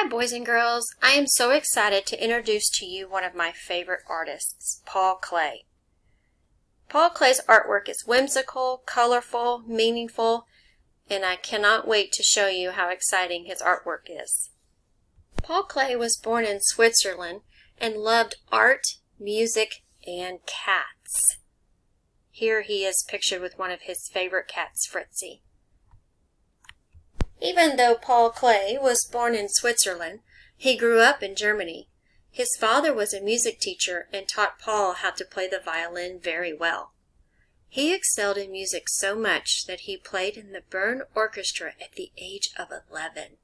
Hi boys and girls, I am so excited to introduce to you one of my favorite artists, Paul Klee. Paul Klee's artwork is whimsical, colorful, meaningful, and I cannot wait to show you how exciting his artwork is. Paul Klee was born in Switzerland and loved art, music, and cats. Here he is pictured with one of his favorite cats, Fritzy. Even though Paul Klee was born in Switzerland, he grew up in Germany. His father was a music teacher and taught Paul how to play the violin very well. He excelled in music so much that he played in the Bern Orchestra at the age of 11.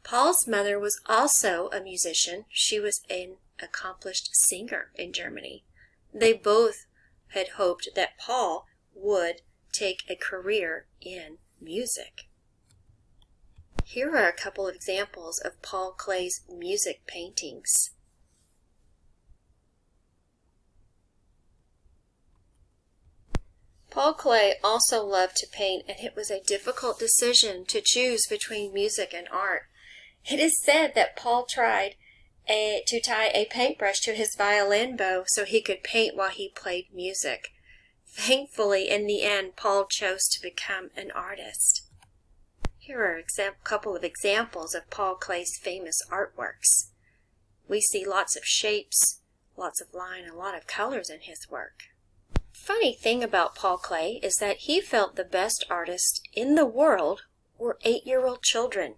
Paul's mother was also a musician. She was an accomplished singer in Germany. They both had hoped that Paul would take a career in music. Here are a couple of examples of Paul Klee's music paintings. Paul Klee also loved to paint, and it was a difficult decision to choose between music and art. It is said that Paul tried to tie a paintbrush to his violin bow so he could paint while he played music. Thankfully, in the end, Paul chose to become an artist. Here are a couple of examples of Paul Klee's famous artworks. We see lots of shapes, lots of line, and a lot of colors in his work. Funny thing about Paul Klee is that he felt the best artists in the world were 8-year-old children.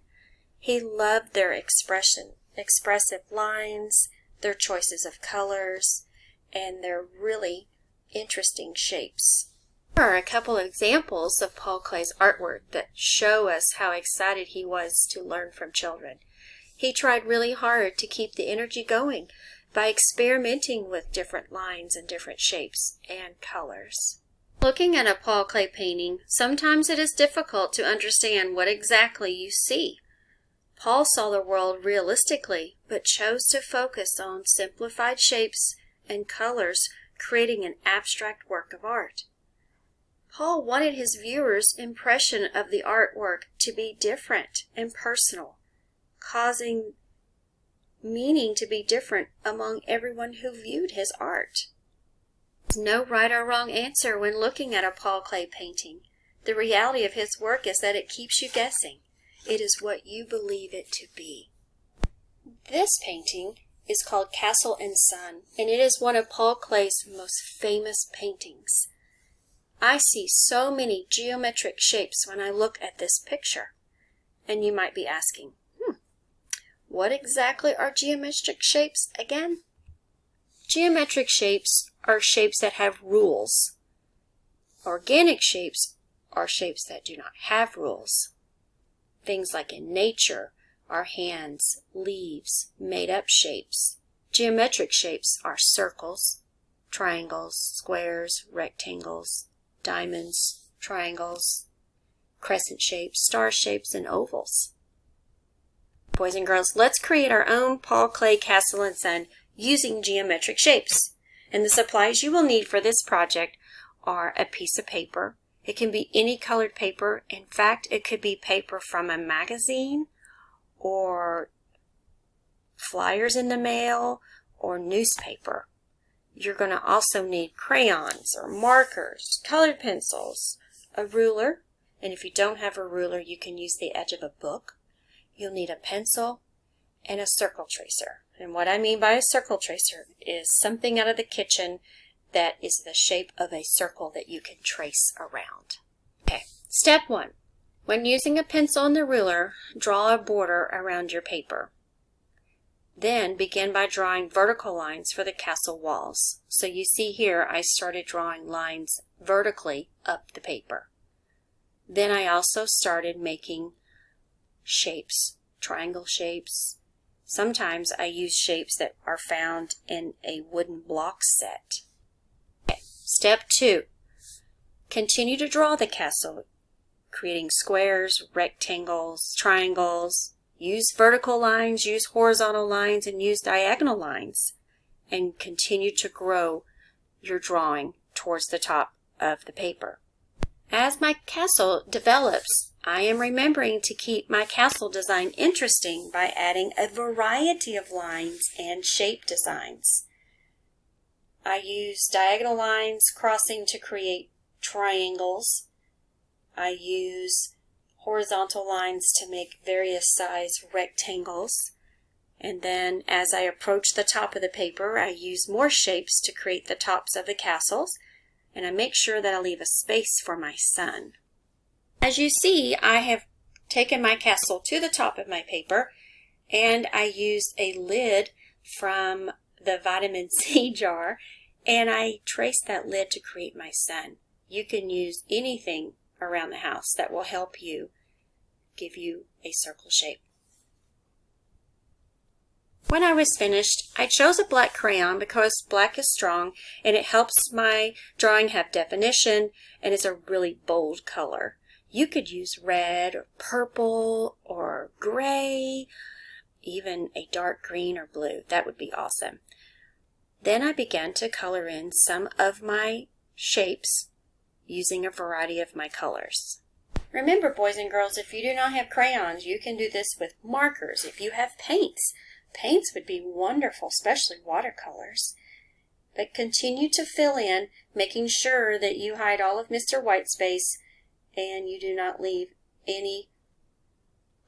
He loved their expressive lines, their choices of colors, and their really interesting shapes. Here are a couple of examples of Paul Klee's artwork that show us how excited he was to learn from children. He tried really hard to keep the energy going by experimenting with different lines and different shapes and colors. Looking at a Paul Klee painting, sometimes it is difficult to understand what exactly you see. Paul saw the world realistically, but chose to focus on simplified shapes and colors, creating an abstract work of art. Paul wanted his viewers' impression of the artwork to be different and personal, causing meaning to be different among everyone who viewed his art. There's no right or wrong answer when looking at a Paul Klee painting. The reality of his work is that it keeps you guessing. It is what you believe it to be. This painting is called Castle and Sun, and it is one of Paul Klee's most famous paintings. I see so many geometric shapes when I look at this picture. And you might be asking, what exactly are geometric shapes again? Geometric shapes are shapes that have rules. Organic shapes are shapes that do not have rules. Things like in nature are hands, leaves, made-up shapes. Geometric shapes are circles, triangles, squares, rectangles, diamonds, triangles, crescent shapes, star shapes, and ovals. Boys and girls, let's create our own Paul Klee Castle and Sun using geometric shapes. And the supplies you will need for this project are a piece of paper. It can be any colored paper. In fact, it could be paper from a magazine or flyers in the mail or newspaper. You're going to also need crayons or markers, colored pencils, a ruler, and if you don't have a ruler, you can use the edge of a book. You'll need a pencil and a circle tracer. And what I mean by a circle tracer is something out of the kitchen that is the shape of a circle that you can trace around. Okay, step 1. When using a pencil and the ruler, draw a border around your paper. Then begin by drawing vertical lines for the castle walls. So you see here I started drawing lines vertically up the paper. Then I also started making shapes, triangle shapes. Sometimes I use shapes that are found in a wooden block set. Okay. Step 2. Continue to draw the castle, creating squares, rectangles, triangles. Use vertical lines, use horizontal lines, and use diagonal lines. And continue to grow your drawing towards the top of the paper. As my castle develops, I am remembering to keep my castle design interesting by adding a variety of lines and shape designs. I use diagonal lines crossing to create triangles. I use horizontal lines to make various size rectangles. And then as I approach the top of the paper, I use more shapes to create the tops of the castles. And I make sure that I leave a space for my sun. As you see, I have taken my castle to the top of my paper, and I used a lid from the vitamin C jar, and I traced that lid to create my sun. You can use anything around the house that will help you give you a circle shape. When I was finished, I chose a black crayon because black is strong and it helps my drawing have definition and is a really bold color. You could use red or purple or gray, even a dark green or blue. That would be awesome. Then I began to color in some of my shapes using a variety of my colors. Remember, boys and girls, if you do not have crayons, you can do this with markers. If you have paints, paints would be wonderful, especially watercolors. But continue to fill in, making sure that you hide all of Mr. Whitespace and you do not leave any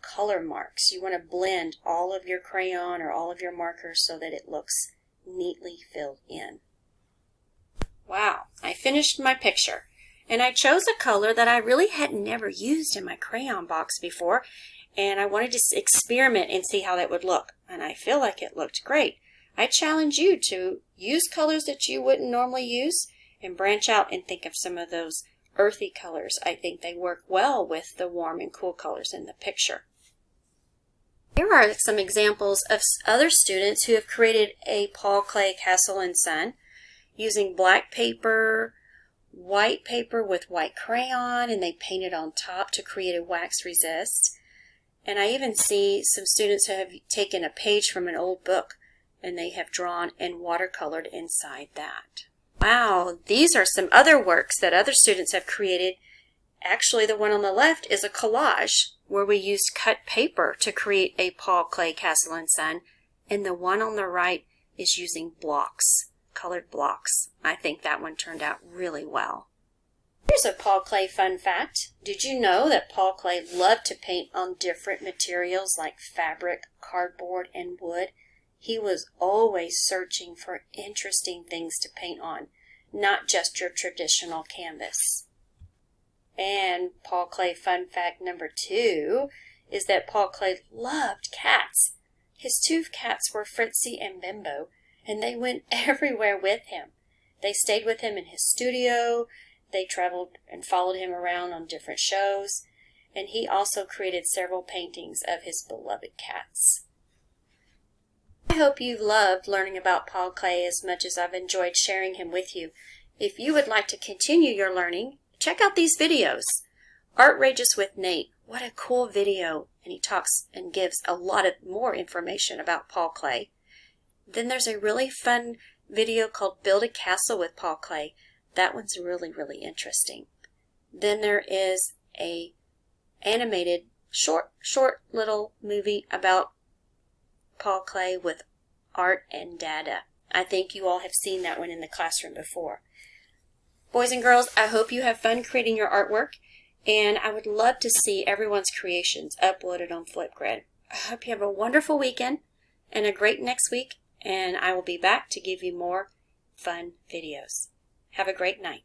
color marks. You want to blend all of your crayon or all of your markers so that it looks neatly filled in. Wow, I finished my picture. And I chose a color that I really had never used in my crayon box before. And I wanted to experiment and see how that would look. And I feel like it looked great. I challenge you to use colors that you wouldn't normally use and branch out and think of some of those earthy colors. I think they work well with the warm and cool colors in the picture. Here are some examples of other students who have created a Paul Klee castle and sun using black paper, white paper with white crayon, and they painted on top to create a wax resist. And I even see some students who have taken a page from an old book and they have drawn and watercolored inside that. Wow, these are some other works that other students have created. Actually, the one on the left is a collage where we used cut paper to create a Paul Klee castle and sun. And the one on the right is using blocks, colored blocks. I think that one turned out really well. Here's a Paul Klee fun fact. Did you know that Paul Klee loved to paint on different materials like fabric, cardboard, and wood? He was always searching for interesting things to paint on, not just your traditional canvas. And Paul Klee fun fact number 2 is that Paul Klee loved cats. His 2 cats were Fritzy and Bimbo, and they went everywhere with him. They stayed with him in his studio. They traveled and followed him around on different shows, and he also created several paintings of his beloved cats. I hope you loved learning about Paul Klee as much as I've enjoyed sharing him with you. If you would like to continue your learning, check out these videos. Artrageous with Nate, what a cool video, and he talks and gives a lot of more information about Paul Klee. Then there's a really fun video called Build a Castle with Paul Klee. That one's really, really interesting. Then there is a animated short little movie about Paul Klee with art and data. I think you all have seen that one in the classroom before. Boys and girls, I hope you have fun creating your artwork, and I would love to see everyone's creations uploaded on Flipgrid. I hope you have a wonderful weekend and a great next week, and I will be back to give you more fun videos. Have a great night.